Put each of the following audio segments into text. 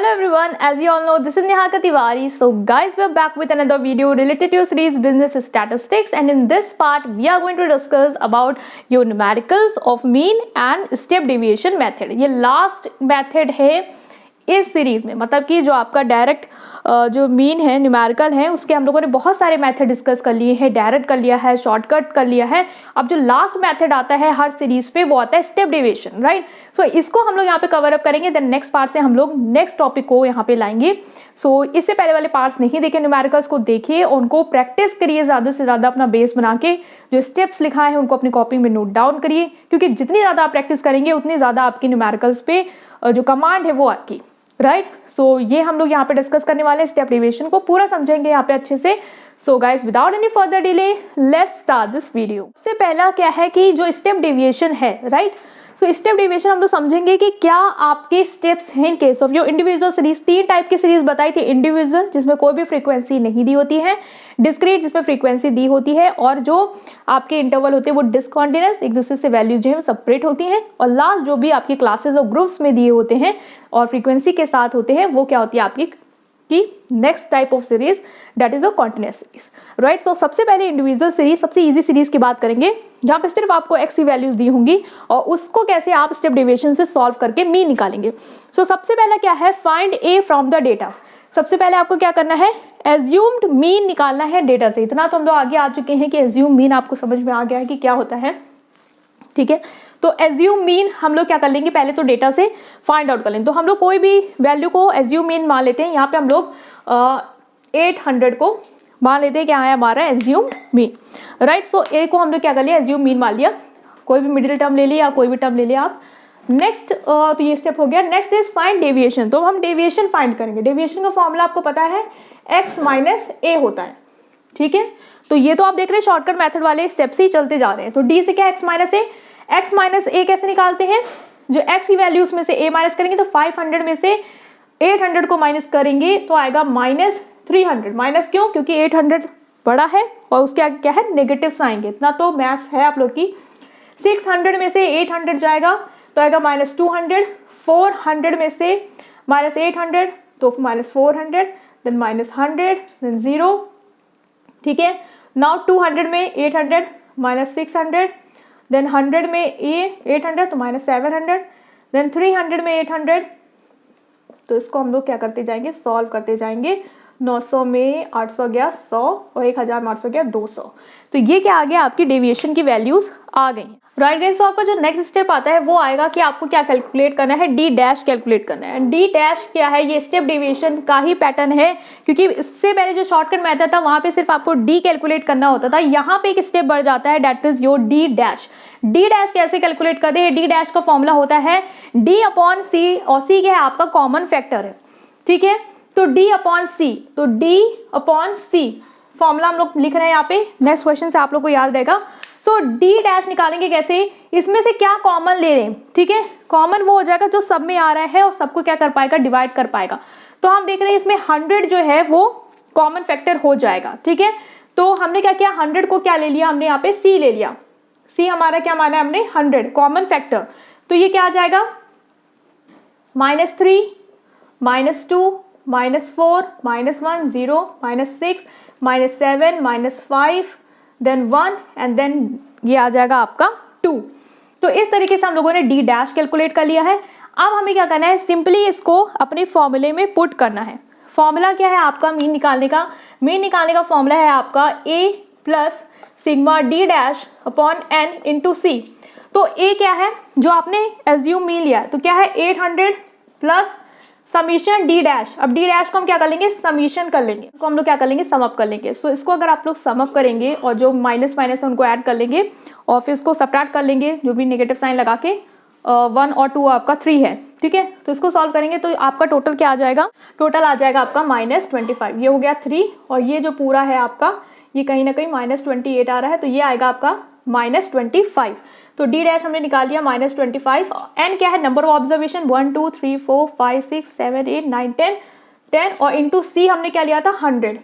Hello everyone, as you all know, this is Neha Tiwari. So guys, we are back with another video related to your series Business Statistics, and in this part we are going to discuss about your numericals of mean and step deviation method. ये last method है इस series में, मतलब कि जो आपका direct जो mean है न्यूमेरिकल है उसके हम लोगों ने बहुत सारे मेथड डिस्कस कर लिए हैं, डायरेक्ट कर लिया है, शॉर्टकट कर लिया है. अब जो लास्ट मेथड आता है हर सीरीज पे वो आता है स्टेप डेविएशन, राइट. सो इसको हम लोग यहाँ पे कवर अप करेंगे. देन नेक्स्ट पार्ट से हम लोग नेक्स्ट टॉपिक को यहाँ पे लाएंगे. सो इससे पहले वाले पार्ट्स नहीं देखे न्यूमेरिकल्स को देखिए, उनको प्रैक्टिस करिए ज़्यादा से ज़्यादा, अपना बेस बना के जो स्टेप्स लिखा है उनको अपनी कॉपी में नोट डाउन करिए, क्योंकि जितनी ज़्यादा आप प्रैक्टिस करेंगे उतनी ज़्यादा आपकी न्यूमेरिकल्स पे जो कमांड है वो आपकी, राइट. सो ये हम लोग यहाँ पे डिस्कस करने वाले हैं, स्टेप डेविएशन को पूरा समझेंगे यहाँ पे अच्छे से. So guys, without any further delay let's start this video. सबसे पहला क्या है कि जो स्टेप डेविएशन है, राइट. सो स्टेप डेविएशन हम लोग समझेंगे कि क्या आपके स्टेप्स हैं in case of your individual series. 3 type की सीरीज बताई थी. इंडिविजुअल जिसमें कोई भी फ्रीक्वेंसी नहीं दी होती है, डिस्क्रीट जिसमें फ्रीक्वेंसी दी होती है, और जो आपके इंटरवल होते हैं वो डिसकॉन्टिन्यूअस, एक दूसरे से वैल्यूज जो है सेपरेट होती हैं, और लास्ट जो भी आपकी क्लासेस और ग्रुप्स में दिए होते हैं और फ्रीक्वेंसी के साथ होते हैं वो क्या होती है आपकी की next type of series, that is a continuous series, right. So सबसे पहले इंडिविजुअल सीरीज, सबसे इजी सीरीज की बात करेंगे जहाँ पे सिर्फ आपको एक्स की वैल्यूज दी होंगी और उसको कैसे आप स्टेप डेविएशन से सॉल्व करके मीन निकालेंगे. सो सबसे पहला क्या है, find A from the data. सबसे पहले आपको क्या करना है, एज्यूम्ड मीन निकालना है डेटा से. इतना तो हम लोग आगे आ चुके हैं कि एज्यूम मीन आपको समझ में आ गया है कि क्या होता है, ठीक है. तो एज्यूम मीन हम लोग क्या कर लेंगे, पहले तो डेटा से फाइंड आउट कर लेंगे. तो हम लोग कोई भी वैल्यू को एज्यूम मीन मान लेते हैं. यहाँ पे हम लोग 800 को मान लेते हैं क्या है हमारा एज्यूम मीन, राइट. सो ए को हम लोग क्या कर लिया, एज्यूम मीन मान लिया. कोई भी मिडिल टर्म ले लिया, कोई भी टर्म ले लिया आप. नेक्स्ट तो ये स्टेप हो गया. Next is find deviation. तो हम डेविएशन फाइंड करेंगे. डेविएशन का फॉर्मूला आपको पता है x माइनस ए होता है, ठीक है. तो ये तो आप देख रहे हैं शॉर्टकट मेथड वाले स्टेप्स ही चलते जा रहे हैं. तो डी से क्या x माइनस ए. x माइनस ए कैसे निकालते हैं, जो x की वैल्यू उसमें से a माइनस करेंगे तो 500 में से 800 को माइनस करेंगे तो आएगा -300. माइनस क्यों, क्योंकि 800 बड़ा है और उसके आगे क्या है नेगेटिव साइन. इतना तो मैथ्स है आप लोग की. 600 में से 800 जाएगा तो आएगा -200. 400 में से -800 तो -400, देन -100, देन 0, ठीक है. नाउ 200 में 800 -600, देन 100 में ये 800 तो -700, देन 300 में 800. तो इसको हम लोग क्या करते जाएंगे, सॉल्व करते जाएंगे. 900 में 800 गया 100 और 1000 में 800 गया 200. तो ये क्या आ गया, आपकी डेविएशन की वैल्यूज आ गई, राइट गाइस. तो आपका जो नेक्स्ट स्टेप आता है वो आएगा कि आपको क्या कैलकुलेट करना है, डी डैश कैलकुलेट करना है. डी डैश क्या है, ये स्टेप डेविएशन का ही पैटर्न है, क्योंकि इससे पहले जो शॉर्टकट मेथड था वहां पे सिर्फ आपको डी कैलकुलेट करना होता था. यहाँ पे एक स्टेप बढ़ जाता है, that is your D dash. D dash कैसे कैलकुलेट करते हैं, डी डैश का फॉर्मूला होता है डी अपॉन सी, और सी क्या है आपका कॉमन फैक्टर है, ठीक है. तो डी अपॉन सी, तो डी अपॉन सी फॉर्मूला हम लोग लिख रहे हैं यहाँ पे. नेक्स्ट क्वेश्चन से आप लोग को याद रहेगा. सो डी डैश निकालेंगे कैसे, इसमें से क्या कॉमन ले रहे हैं, ठीक है. कॉमन वो हो जाएगा जो सब में आ रहा है और सबको क्या कर पाएगा, डिवाइड कर पाएगा. तो हम देख रहे हैं इसमें 100 जो है वो कॉमन फैक्टर हो जाएगा, ठीक है. तो हमने क्या किया, 100 को क्या ले लिया हमने यहाँ पे, सी ले लिया. सी हमारा क्या माना है हमने, 100 कॉमन फैक्टर. तो ये क्या आ जाएगा, -3, -2, -4, -1, 0, -6, -7, -5, देन 1 एंड देन ये आ जाएगा आपका 2. तो इस तरीके से हम लोगों ने डी डैश कैलकुलेट कर लिया है. अब हमें क्या करना है, सिंपली इसको अपने फॉर्मूले में पुट करना है. फॉर्मूला क्या है आपका मीन निकालने का, मीन निकालने का फॉर्मूला है आपका a plus sigma D dash upon n into C. तो a क्या है, जो आपने एज्यूम मीन लिया, तो क्या है 800 प्लस समीशन डी डैश. अब डी डैश को हम क्या कर लेंगे, समीशन कर लेंगे, तो हम लोग क्या कर लेंगे, सम अप कर लेंगे. सो इसको अगर आप लोग सम अप करेंगे और जो माइनस माइनस है उनको ऐड कर लेंगे और फिर इसको सबट्रैक्ट कर लेंगे, जो भी नेगेटिव साइन लगा के. 1 और 2 आपका 3 है, ठीक है. तो इसको सॉल्व करेंगे तो आपका टोटल क्या आ जाएगा, टोटल आ जाएगा आपका -25. ये हो गया 3 और ये जो पूरा है आपका ये कहीं ना कहीं -28 आ रहा है, तो ये आएगा आपका -25. तो डी डैश हमने निकाल दिया -25. एन क्या है, नंबर ऑफ ऑब्जर्वेशन 1 2 3 4 5 6 7 8 9 10 और इंटू सी हमने क्या लिया था 100.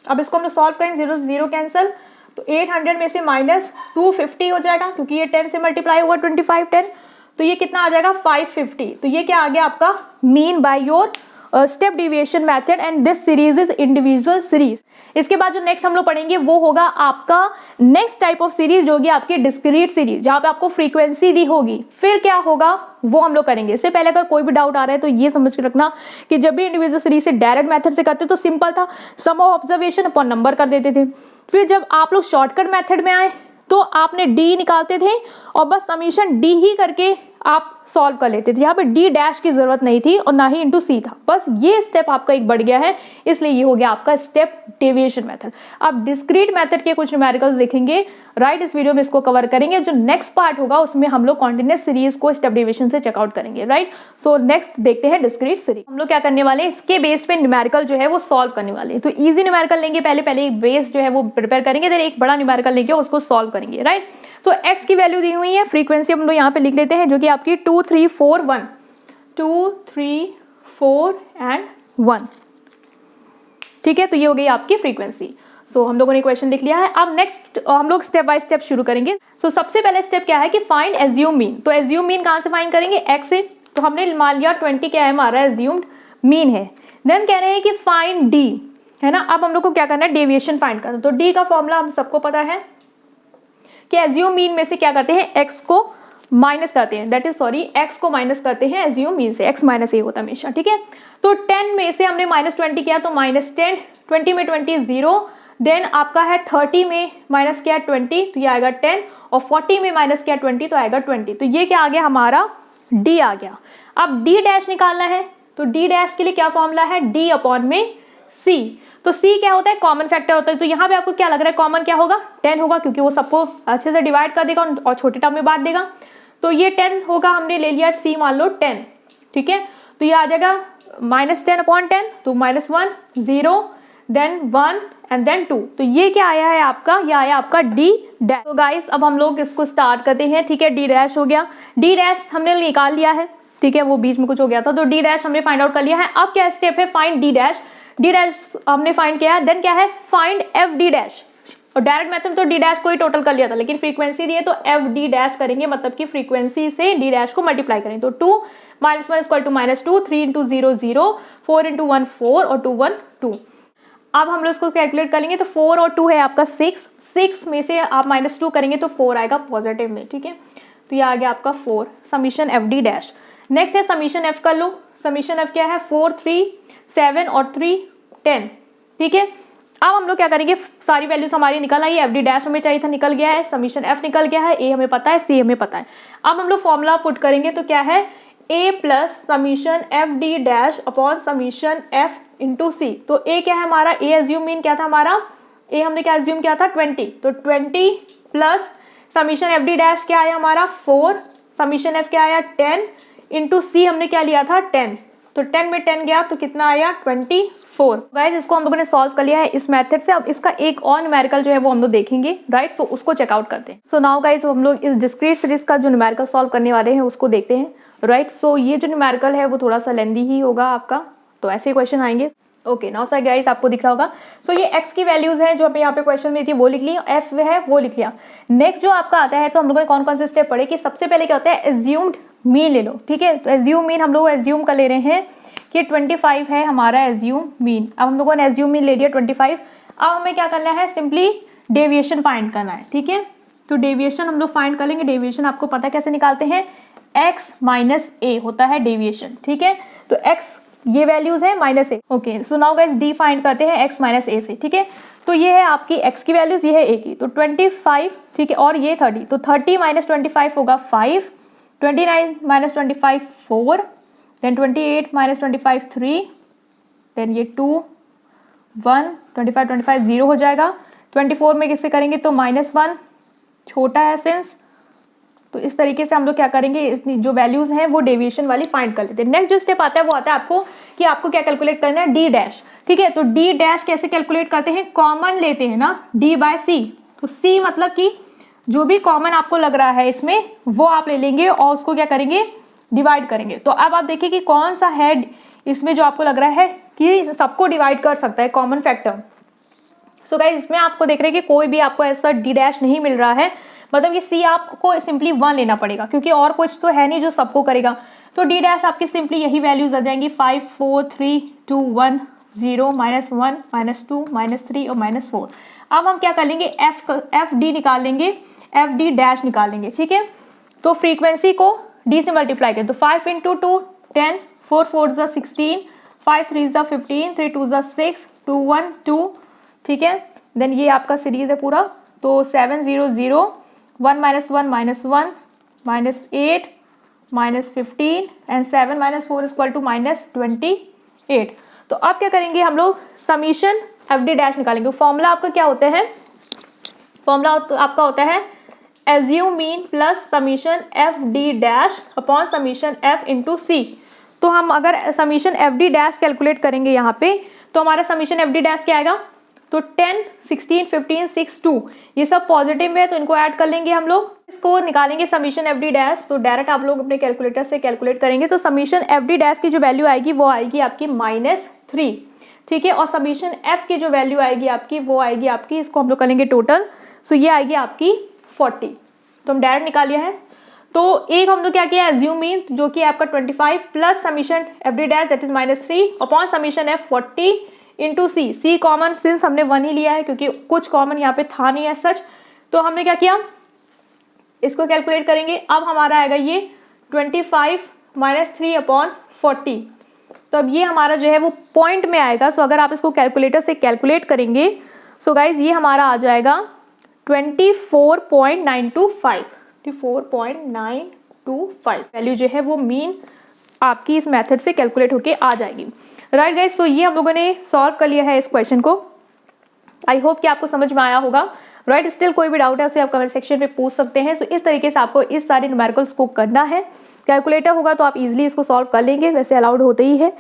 अब इसको हम लोग सॉल्व करेंगे, 0 0 कैंसिल. तो 800 में से -250 हो जाएगा, क्योंकि ये 10 से मल्टीप्लाई हुआ 25 10. तो ये कितना आ जाएगा 550. तो ये क्या आ गया आपका mean by your step deviation method and this series is individual series. इसके बाद जो नेक्स्ट हम लोग पढ़ेंगे वो होगा आपका नेक्स्ट टाइप ऑफ सीरीज जो होगी आपकी डिस्क्रीट सीरीज, जहां पे आपको फ्रीक्वेंसी दी होगी। फिर क्या होगा वो हम लोग करेंगे। इससे पहले अगर कोई भी डाउट आ रहा है तो ये समझ के रखना कि जब भी इंडिविजुअल सीरीज से डायरेक्ट मेथड से करते तो सिंपल था, सम ऑफ ऑब्जर्वेशन अपॉन नंबर कर देते थे। फिर जब आप लोग शॉर्टकट मेथड में आए तो आपने डी निकालते थे और बस समीशन डी ही करके आप सॉल्व कर लेते थे। यहाँ पे डी डैश की जरूरत नहीं थी और ना ही इंटू सी था। बस ये स्टेप आपका एक बढ़ गया है, इसलिए ये हो गया आपका स्टेप डेविएशन मेथड। अब डिस्क्रीट मेथड के कुछ न्यूमेरिकल्स देखेंगे, राइट। इस वीडियो में इसको कवर करेंगे। जो नेक्स्ट पार्ट होगा उसमें हम लोग कॉन्टिन्यूअस सीरीज को स्टेप डेविएशन से चेकआउट करेंगे, राइट। सो नेक्स्ट देखते हैं डिस्क्रीट सीरीज। हम लोग क्या करने वाले हैं, इसके बेस पे न्यूमेरिकल जो है वो सॉल्व करने वाले हैं। तो ईजी न्यूमेरिकल लेंगे, पहले एक बेस जो है वो प्रिपेयर करेंगे, फिर एक बड़ा न्यूमेरिकल लेके उसको सॉल्व करेंगे, राइट। तो x की वैल्यू दी हुई है, फ्रीक्वेंसी हम लोग यहाँ पे लिख लेते हैं जो कि आपकी 2 3 4 1 2 3 4 एंड 1, ठीक है। तो ये हो गई आपकी फ्रीक्वेंसी। तो हम लोगों ने क्वेश्चन लिख लिया है। अब नेक्स्ट हम लोग स्टेप बाय स्टेप शुरू करेंगे। तो सबसे पहले स्टेप क्या है कि फाइंड एज्यूम मीन। तो एज्यूम मीन कहाँ से फाइंड करेंगे, x से। तो हमने मान लिया 20 क्या है हमारा एज्यूम्ड मीन है। देन कह रहे हैं कि फाइंड d, है ना। अब हम लोग को क्या करना है, डेविएशन फाइंड करना। तो d का फॉर्मूला हम सबको पता है कि एज्यूम मीन में से क्या करते हैं, x को माइनस करते हैं, दैट इज x को माइनस करते हैं एज्यूम मीन से, x माइनस a होता है हमेशा, ठीक है। तो 10 में से हमने -20 किया तो -10, 20 में 20 0, देन आपका है 30 में माइनस किया 20 तो ये आएगा 10, और 40 में माइनस किया 20 तो आएगा 20। तो ये क्या आ गया हमारा d आ गया। अब d डैश निकालना है, तो d डैश के लिए क्या फॉर्मूला है, d अपॉन में c। तो c क्या होता है, कॉमन फैक्टर होता है। तो यहाँ पे आपको क्या लग रहा है, कॉमन क्या होगा, 10 होगा, क्योंकि वो सबको अच्छे से डिवाइड कर देगा और छोटे टर्म में बांट देगा। तो ये 10 होगा, हमने ले लिया c मान लो 10, ठीक है। तो ये आ जाएगा -10 अपॉन 10, तो -1 0 देन 1 एंड देन 2। तो ये क्या आया है आपका, ये आया आपका d डैश। तो गाइस अब हम लोग इसको स्टार्ट करते हैं, ठीक है। d डैश हो गया, d डैश हमने निकाल लिया है, ठीक है। वो बीच में कुछ हो गया था, तो d डैश हमने फाइंड आउट कर लिया है। अब क्या स्टेप है, find d dash. d dash हमने फाइंड किया है, देन क्या है, फाइंड f d डैश। और डायरेक्ट मेथड में तो d डैश को ही टोटल कर लिया था, लेकिन फ्रीक्वेंसी दी है तो f d डैश करेंगे, मतलब कि फ्रीक्वेंसी से d डैश को मल्टीप्लाई करेंगे। तो 2 -1 = -2, 3 × 0 0, 4 × 1 4 और 2 1 2। अब हम लोग इसको कैलकुलेट कर लेंगे। तो 4 और 2 है आपका 6 में से आप -2 करेंगे तो 4 आएगा पॉजिटिव में, ठीक है। तो ये आ गया आपका 4, summation f d dash. Next है समीशन f कर लो। समीशन f क्या है, 4 3 7 और 3 10, ठीक है। अब हम लोग क्या करेंगे, सारी वैल्यूज हमारी निकल आई है, एफ डी डैश हमें चाहिए था, निकल गया है, समीशन एफ निकल गया है, ए हमें पता है, सी हमें पता है। अब हम लोग फॉर्मूला पुट करेंगे तो क्या है, A plus summation F D dash upon summation F into C. तो ए क्या है हमारा, ए एज्यूम मीन क्या था हमारा, ए हमने क्या एज्यूम किया था 20, तो 20 plus summation F D dash क्या आया हमारा 4, समीशन एफ क्या आया 10 इंटू सी हमने क्या लिया था 10, तो 10 में 10 गया तो कितना आया 24। गाइस इसको हम लोगों ने सॉल्व कर लिया है इस मेथड से। अब इसका एक और न्यूमेरिकल जो है वो हम लोग देखेंगे, राइट। सो उसको चेकआउट करते हैं। सो नाउ गाइस हम लोग इस डिस्क्रीट सीरीज का जो न्यूमेरिकल सॉल्व करने वाले हैं उसको देखते हैं, राइट। सो ये जो न्यूमेरिकल है वो थोड़ा सा लेंदी ही होगा आपका, तो ऐसे क्वेश्चन आएंगे। ओके नाउ सर गाइस आपको दिख रहा होगा। सो ये x की वैल्यूज हैं जो हमें यहाँ पे क्वेश्चन में थी वो लिख ली, f है वो लिख लिया। नेक्स्ट जो आपका आता है, तो हम लोगों ने कौन कौन से स्टेप पढ़े कि सबसे पहले क्या होता है, एज्यूम्ड मीन ले लो, ठीक है। तो एज्यूम मीन हम लोग एज्यूम कर ले रहे हैं कि 25 है हमारा एज्यूम मीन। अब हम लोगों ने एज्यूम मीन ले लिया 25। अब हमें क्या करना है, सिंपली डेविएशन फाइंड करना है, ठीक है। तो डेविएशन हम लोग फाइंड कर लेंगे। डेविएशन आपको पता कैसे निकालते हैं, x माइनस a होता है डेविएशन, ठीक है। तो x ये वैल्यूज है minus a। Okay so now guys D find करते हैं x माइनस a से, ठीक है। तो ये है आपकी x की वैल्यूज, ये है a की, तो 25, ठीक है, और ये 30, तो 30 माइनस 25 होगा 5, 29 माइनस 25 4, देन 28 माइनस 25 3, देन ये 2 1, 25 0 हो जाएगा। 24 में किससे करेंगे तो -1 छोटा है सेंस। तो इस तरीके से हम लोग क्या करेंगे, जो वैल्यूज हैं वो डेविएशन वाली फाइंड कर लेते हैं। नेक्स्ट जो स्टेप आता है वो आता है आपको कि आपको क्या कैलकुलेट करना है, डी डैश, ठीक है। तो डी डैश कैसे कैलकुलेट करते हैं, कॉमन लेते हैं ना, डी बाय सी। तो सी मतलब कि जो भी कॉमन आपको लग रहा है इसमें वो आप ले लेंगे और उसको क्या करेंगे, डिवाइड करेंगे। तो अब आप देखिए कि कौन सा है इसमें जो आपको लग रहा है कि सबको डिवाइड कर सकता है, कॉमन फैक्टर। सो गाइस इसमें आपको देख रहे हैं कि कोई भी आपको ऐसा डी डैश नहीं मिल रहा है, मतलब कि सी आपको सिंपली 1 लेना पड़ेगा, क्योंकि और कुछ तो है नहीं जो सबको करेगा। तो डी डैश आपकी सिंपली यही वैल्यूज आ जाएंगी 5 4 3 2 1 0 -1 -2 -3 और -4। अब हम क्या कर लेंगे, एफ डी निकाल लेंगे, एफ डी डैश निकाल लेंगे, ठीक है। तो फ्रीक्वेंसी को डी से मल्टीप्लाई करें तो 5 × 2 10, 4 4 16, 5 3 15, 3 2 6, 2 1 2, ठीक है। देन ये आपका सीरीज है पूरा, तो 7 0 0 1 -1 -1 -8 -15 एंड 7 -4 -28। तो अब क्या करेंगे हम लोग, समीशन एफ डी डैश निकालेंगे। फॉर्मूला आपका क्या होता है, फॉर्मूला आपका होता है assume mean plus summation F D dash upon summation F into C. तो हम अगर summation F D dash calculate करेंगे यहाँ पे, तो हमारा समीशन एफ डी डैश क्या आएगा, तो 10 16 15 6 2, ये सब पॉजिटिव में है तो इनको ऐड कर लेंगे हम लोग। इसको निकालेंगे समीशन एफ डी डैश, तो डायरेक्ट आप लोग अपने कैलकुलेटर से कैलकुलेट करेंगे। तो समीशन एफ डी डैश की जो वैल्यू आएगी वो आएगी आपकी -3, ठीक है। और समीशन एफ की जो वैल्यू आएगी आपकी वो आएगी आपकी, इसको हम लोग करेंगे टोटल, सो ये आएगी आपकी 40। तो हम डायरेक्ट निकालिए है। तो एक हम लोग क्या किया, एज्यूम मीन जो कि आपका 25 plus summation F D dash that is -3 upon summation F 40 into C. C common since हमने 1 ही लिया है क्योंकि कुछ कॉमन यहाँ पे था नहीं है सच, तो हमने क्या किया, इसको कैलकुलेट करेंगे। अब हमारा आएगा ये 25 -3 अपॉन 40। तो अब ये हमारा जो है वो पॉइंट में आएगा। सो अगर आप इसको कैलकुलेटर से कैलकुलेट करेंगे, सो गाइज ये हमारा आ जाएगा 24.925, 24.925 वैल्यू जो है वो मीन आपकी इस मेथड से कैलकुलेट होके आ जाएगी। राइट गाइज, सो ये हम लोगों ने सॉल्व कर लिया है इस क्वेश्चन को। आई होप कि आपको समझ में आया होगा। राइट, स्टिल कोई भी डाउट है उसे आप कमेंट सेक्शन में पूछ सकते हैं। सो इस तरीके से आपको इस सारे न्यूमेरिकल्स को करना है। कैलकुलेटर होगा तो आप इजीली इसको सॉल्व कर लेंगे, वैसे अलाउड होते ही है।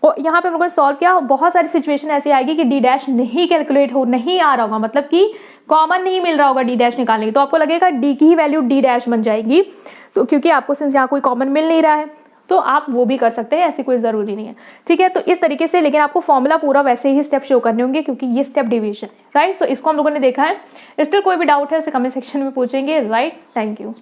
और यहाँ पे हम लोगों ने सॉल्व किया, बहुत सारी सिचुएशन ऐसी आएगी कि डी डैश नहीं कैलकुलेट हो, नहीं आ रहा होगा, मतलब कि कॉमन नहीं मिल रहा होगा डी डैश निकालने की, तो आपको लगेगा डी की ही वैल्यू डी डैश बन जाएगी। तो क्योंकि आपको सिंस यहाँ कोई कॉमन मिल नहीं रहा है तो आप वो भी कर सकते हैं, ऐसी कोई ज़रूरी नहीं है, ठीक है। तो इस तरीके से, लेकिन आपको फॉर्मूला पूरा वैसे ही स्टेप शो करने होंगे क्योंकि ये स्टेप डिवीजन है। राइट, सो इसको हम लोगों ने देखा है। स्टिल कोई भी डाउट है उसे कमेंट सेक्शन में पूछेंगे। Right, thank you.